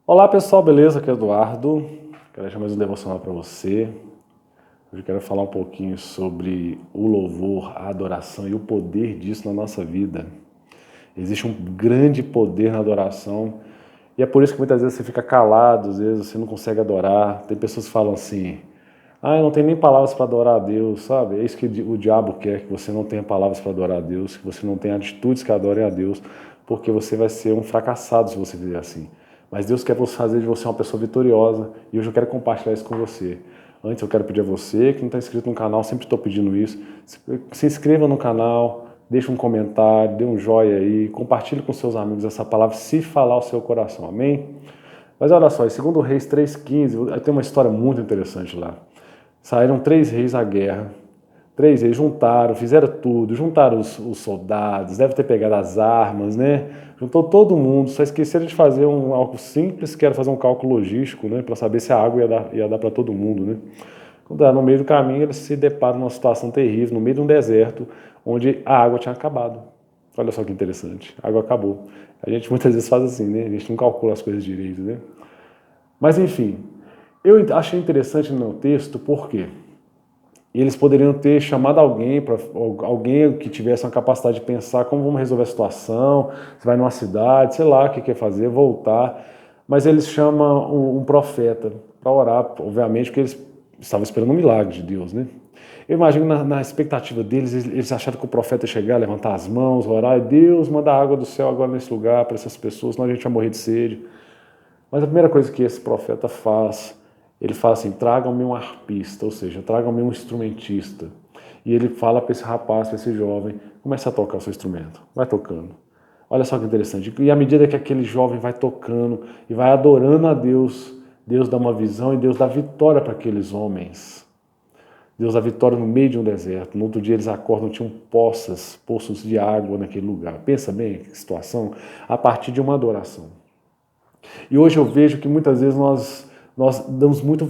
Olá pessoal, beleza? Aqui é o Eduardo. Quero deixar mais um devocional para você. Hoje eu quero falar um pouquinho sobre o louvor, a adoração e o poder disso na nossa vida. Existe um grande poder na adoração e é por isso que muitas vezes você fica calado, às vezes você não consegue adorar. Tem pessoas que falam assim: eu não tenho nem palavras para adorar a Deus, sabe? É isso que o diabo quer, que você não tenha palavras para adorar a Deus, que você não tenha atitudes que adorem a Deus, porque você vai ser um fracassado se você fizer assim. Mas Deus quer fazer de você uma pessoa vitoriosa e hoje eu quero compartilhar isso com você. Antes eu quero pedir a você que não está inscrito no canal, sempre estou pedindo isso, se inscreva no canal, deixe um comentário, dê um joinha aí, compartilhe com seus amigos essa palavra, se falar o seu coração, amém? Mas olha só, em 2 Reis 3,15, tem uma história muito interessante lá. Saíram 3 reis à guerra. 3 reis juntaram, fizeram tudo, juntaram os soldados, deve ter pegado as armas, né? Juntou todo mundo, só esqueceram de fazer algo simples, que era fazer um cálculo logístico, né? Para saber se a água ia dar para todo mundo, né? Quando no meio do caminho, eles se deparam numa situação terrível, no meio de um deserto, onde a água tinha acabado. Olha só que interessante, a água acabou. A gente muitas vezes faz assim, né? A gente não calcula as coisas direito, né? Mas enfim, eu achei interessante no meu texto porque eles poderiam ter chamado alguém que tivesse uma capacidade de pensar como vamos resolver a situação, você vai numa cidade, sei lá o que quer fazer, voltar. Mas eles chamam um profeta para orar, obviamente, porque eles estavam esperando um milagre de Deus, né? Eu imagino na expectativa deles, eles acharam que o profeta ia chegar, levantar as mãos, orar, e Deus manda água do céu agora nesse lugar para essas pessoas, senão a gente vai morrer de sede. Mas a primeira coisa que esse profeta faz, ele fala assim: tragam-me um arpista, ou seja, tragam-me um instrumentista. E ele fala para esse rapaz, para esse jovem: comece a tocar o seu instrumento, vai tocando. Olha só que interessante. E à medida que aquele jovem vai tocando e vai adorando a Deus, Deus dá uma visão e Deus dá vitória para aqueles homens. Deus dá vitória no meio de um deserto. No outro dia eles acordam, tinham poços de água naquele lugar. Pensa bem que situação, a partir de uma adoração. E hoje eu vejo que muitas vezes nós damos muito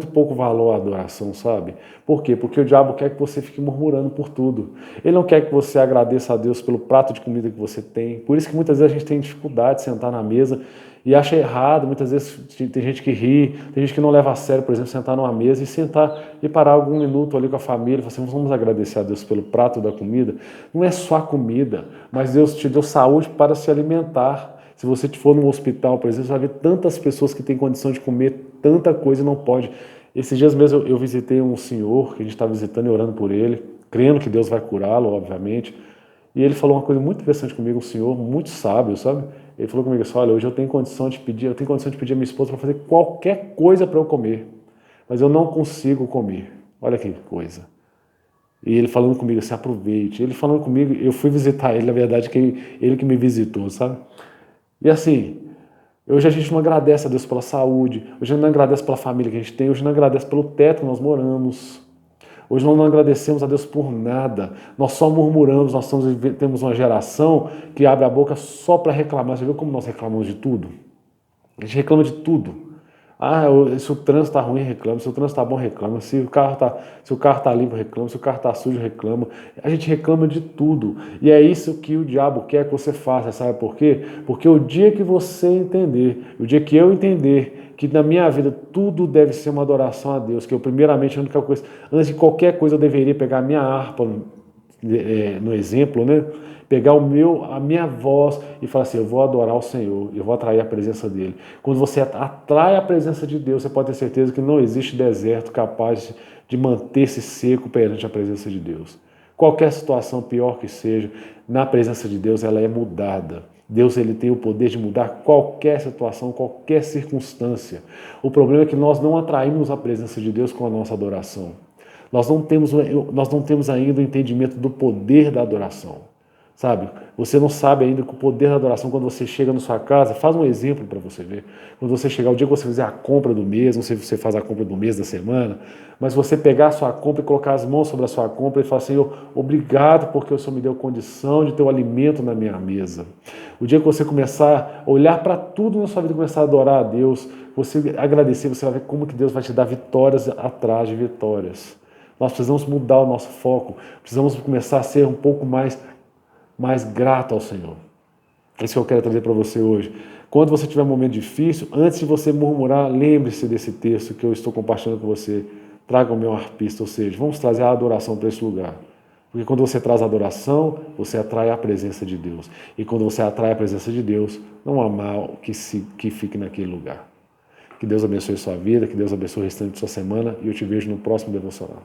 pouco valor à adoração, sabe? Por quê? Porque o diabo quer que você fique murmurando por tudo. Ele não quer que você agradeça a Deus pelo prato de comida que você tem. Por isso que muitas vezes a gente tem dificuldade de sentar na mesa e acha errado. Muitas vezes tem gente que ri, tem gente que não leva a sério, por exemplo, sentar numa mesa e sentar e parar algum minuto ali com a família e falar assim: vamos agradecer a Deus pelo prato da comida. Não é só a comida, mas Deus te deu saúde para se alimentar. Se você for num hospital, por exemplo, você vai ver tantas pessoas que têm condição de comer tanta coisa e não pode. Esses dias mesmo eu visitei um senhor que a gente está visitando e orando por ele, crendo que Deus vai curá-lo, obviamente. E ele falou uma coisa muito interessante comigo, um senhor muito sábio, sabe? Ele falou comigo assim: olha, hoje eu tenho condição de pedir a minha esposa para fazer qualquer coisa para eu comer, mas eu não consigo comer. Olha que coisa. E ele falando comigo assim: aproveite. Ele falando comigo, eu fui visitar ele, na verdade, ele que me visitou, sabe? E assim, hoje a gente não agradece a Deus pela saúde, hoje não agradece pela família que a gente tem, hoje não agradece pelo teto que nós moramos. Hoje nós não agradecemos a Deus por nada. Nós só murmuramos, temos uma geração que abre a boca só para reclamar. Você viu como nós reclamamos de tudo? A gente reclama de tudo. Se o trânsito está ruim, reclama. Se o trânsito está bom, reclama. Se o carro está limpo, reclama. Se o carro está sujo, reclama. A gente reclama de tudo. E é isso que o diabo quer que você faça. Sabe por quê? Porque o dia que você entender, o dia que eu entender que na minha vida tudo deve ser uma adoração a Deus, que eu primeiramente, a única coisa, antes de qualquer coisa, eu deveria pegar a minha harpa, no exemplo, né? Pegar a minha voz e falar assim: eu vou adorar o Senhor, eu vou atrair a presença dele. Quando você atrai a presença de Deus, você pode ter certeza que não existe deserto capaz de manter-se seco perante a presença de Deus. Qualquer situação, pior que seja, na presença de Deus, ela é mudada. Deus, ele tem o poder de mudar qualquer situação, qualquer circunstância. O problema é que nós não atraímos a presença de Deus com a nossa adoração. Nós não temos ainda o entendimento do poder da adoração. Sabe? Você não sabe ainda que o poder da adoração, quando você chega na sua casa, faz um exemplo para você ver. Quando você chegar, o dia que você fizer a compra do mês, não sei se você faz a compra do mês, da semana, mas você pegar a sua compra e colocar as mãos sobre a sua compra e falar: Senhor, obrigado porque o Senhor me deu condição de ter o alimento na minha mesa. O dia que você começar a olhar para tudo na sua vida e começar a adorar a Deus, você agradecer, você vai ver como que Deus vai te dar vitórias atrás de vitórias. Nós precisamos mudar o nosso foco, precisamos começar a ser um pouco mais grato ao Senhor. É isso que eu quero trazer para você hoje. Quando você tiver um momento difícil, antes de você murmurar, lembre-se desse texto que eu estou compartilhando com você. Traga o meu arpista, ou seja, vamos trazer a adoração para esse lugar. Porque quando você traz a adoração, você atrai a presença de Deus. E quando você atrai a presença de Deus, não há mal que fique naquele lugar. Que Deus abençoe sua vida, que Deus abençoe o restante de sua semana e eu te vejo no próximo devocional.